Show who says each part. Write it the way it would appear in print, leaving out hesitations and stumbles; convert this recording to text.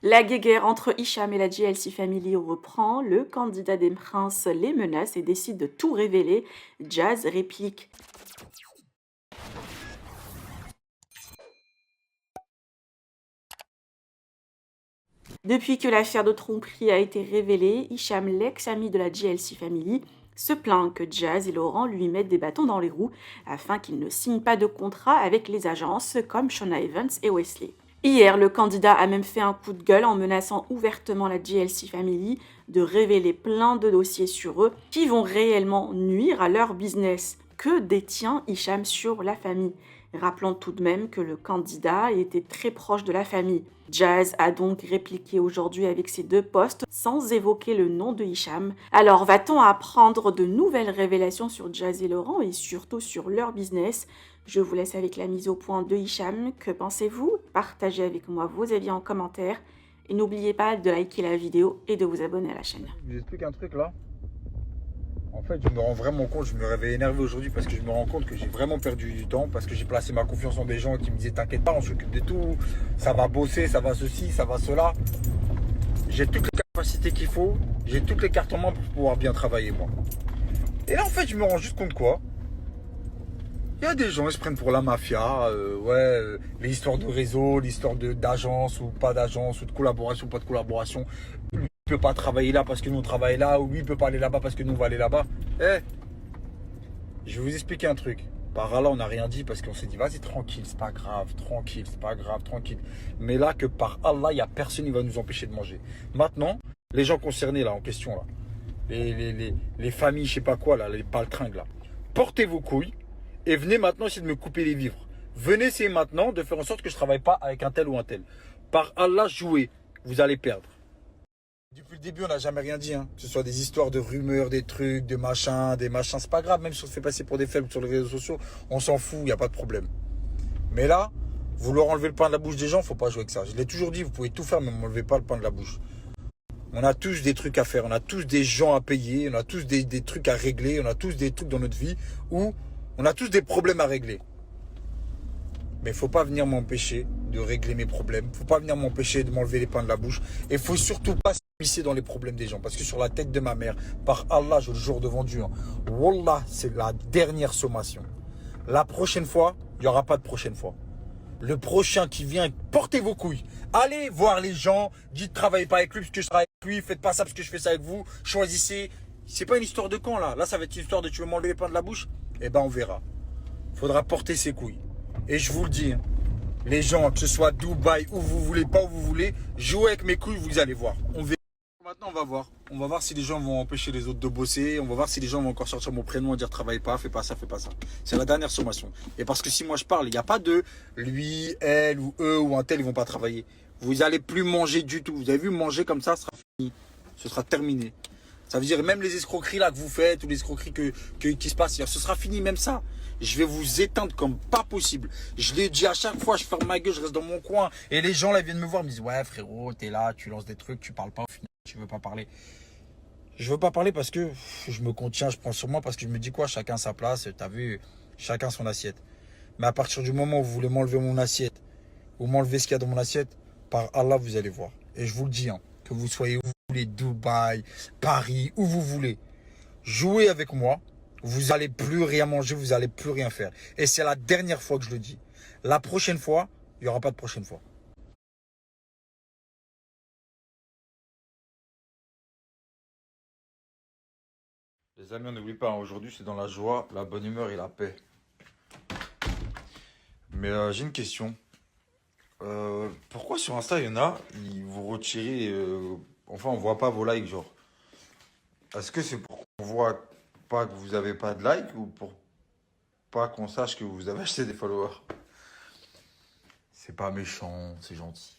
Speaker 1: La guéguerre entre Hicham et la GLC Family reprend, le candidat des princes les menace et décide de tout révéler. Jazz réplique. Depuis que l'affaire de tromperie a été révélée, Hicham, l'ex-ami de la GLC Family, se plaint que Jazz et Laurent lui mettent des bâtons dans les roues afin qu'il ne signe pas de contrat avec les agences comme Shona Evans et Wesley. Hier, le candidat a même fait un coup de gueule en menaçant ouvertement la GLC Family de révéler plein de dossiers sur eux qui vont réellement nuire à leur business. Que détient Hicham sur la famille? Rappelons tout de même que le candidat était très proche de la famille. Jazz a donc répliqué aujourd'hui avec ses deux posts sans évoquer le nom de Hicham. Alors va-t-on apprendre de nouvelles révélations sur Jazz et Laurent et surtout sur leur business? Je vous laisse avec la mise au point de Hicham. Que pensez-vous? Partagez avec moi vos avis en commentaire et n'oubliez pas de liker la vidéo et de vous abonner à la chaîne.
Speaker 2: Je vous explique un truc là. En fait, je me rends vraiment compte, je me réveille énervé aujourd'hui parce que je me rends compte que j'ai vraiment perdu du temps, parce que j'ai placé ma confiance en des gens qui me disaient t'inquiète pas, on s'occupe de tout, ça va bosser, ça va ceci, ça va cela. J'ai toutes les capacités qu'il faut, j'ai toutes les cartes en main pour pouvoir bien travailler moi. Et là en fait, je me rends juste compte quoi. Il y a des gens, ils se prennent pour la mafia, les histoires de réseau, l'histoire d'agence ou pas d'agence, ou de collaboration, pas de collaboration. Lui, il peut pas travailler là parce que nous on travaille là, ou lui il peut pas aller là-bas parce que nous on va aller là-bas. Eh, je vais vous expliquer un truc. Par là, on n'a rien dit parce qu'on s'est dit, vas-y, tranquille, c'est pas grave, tranquille, c'est pas grave, tranquille. Mais là, que par Allah, il n'y a personne qui va nous empêcher de manger. Maintenant, les gens concernés là, en question, là, les familles, je sais pas quoi, là, les baltringues, là, portez vos couilles et venez maintenant essayer de me couper les vivres. Venez essayer maintenant de faire en sorte que je ne travaille pas avec un tel ou un tel. Par Allah, jouez, vous allez perdre. Depuis le début, on n'a jamais rien dit, hein. Que ce soit des histoires de rumeurs, des trucs, des machins, c'est pas grave. Même si on se fait passer pour des faibles sur les réseaux sociaux, on s'en fout, il n'y a pas de problème. Mais là, vouloir enlever le pain de la bouche des gens, faut pas jouer avec ça. Je l'ai toujours dit, vous pouvez tout faire, mais ne m'enlevez pas le pain de la bouche. On a tous des trucs à faire, on a tous des gens à payer, on a tous des trucs à régler, on a tous des trucs dans notre vie où on a tous des problèmes à régler. Mais il ne faut pas venir m'empêcher de régler mes problèmes. Il ne faut pas venir m'empêcher de m'enlever les pains de la bouche. Et il ne faut surtout pas s'immiscer dans les problèmes des gens. Parce que sur la tête de ma mère, par Allah, je le jure devant Dieu, hein, Wallah, c'est la dernière sommation. La prochaine fois, il n'y aura pas de prochaine fois. Le prochain qui vient, portez vos couilles. Allez voir les gens, dites travaillez pas avec lui parce que je travaille avec lui, faites pas ça parce que je fais ça avec vous, choisissez. C'est pas une histoire de quand là. Là, ça va être une histoire de tu veux m'enlever les pains de la bouche. Eh ben, on verra. Faudra porter ses couilles. Et je vous le dis, hein, les gens, que ce soit Dubaï, où vous voulez, pas où vous voulez, jouez avec mes couilles, vous allez voir. On verra. Maintenant, on va voir. On va voir si les gens vont empêcher les autres de bosser. On va voir si les gens vont encore sortir mon prénom et dire travaille pas, fais pas ça, fais pas ça. C'est la dernière sommation. Et parce que si moi je parle, il n'y a pas de lui, elle ou eux ou un tel, ils vont pas travailler. Vous allez plus manger du tout. Vous avez vu, manger comme ça sera fini. Ce sera terminé. Ça veut dire même les escroqueries là que vous faites ou les escroqueries qui se passent, ce sera fini même ça. Je vais vous éteindre comme pas possible. Je l'ai dit à chaque fois, je ferme ma gueule, je reste dans mon coin. Et les gens là viennent me voir, me disent ouais frérot, t'es là, tu lances des trucs, tu parles pas au final, tu veux pas parler. Je veux pas parler parce que je me contiens, je prends sur moi parce que je me dis quoi, chacun sa place, t'as vu, chacun son assiette. Mais à partir du moment où vous voulez m'enlever mon assiette, ou m'enlever ce qu'il y a dans mon assiette, par Allah vous allez voir. Et je vous le dis, hein, que vous soyez où vous voulez, Dubaï, Paris, où vous voulez. Jouez avec moi, vous allez plus rien manger, vous allez plus rien faire. Et c'est la dernière fois que je le dis. La prochaine fois, il n'y aura pas de prochaine fois. Les amis, on n'oublie pas, hein, aujourd'hui c'est dans la joie, la bonne humeur et la paix. Mais j'ai une question. Pourquoi sur Insta, il y en a, ils vous retirez, enfin on voit pas vos likes, genre. Est-ce que c'est pour qu'on voit pas que vous avez pas de likes ou pour pas qu'on sache que vous avez acheté des followers? C'est pas méchant, c'est gentil.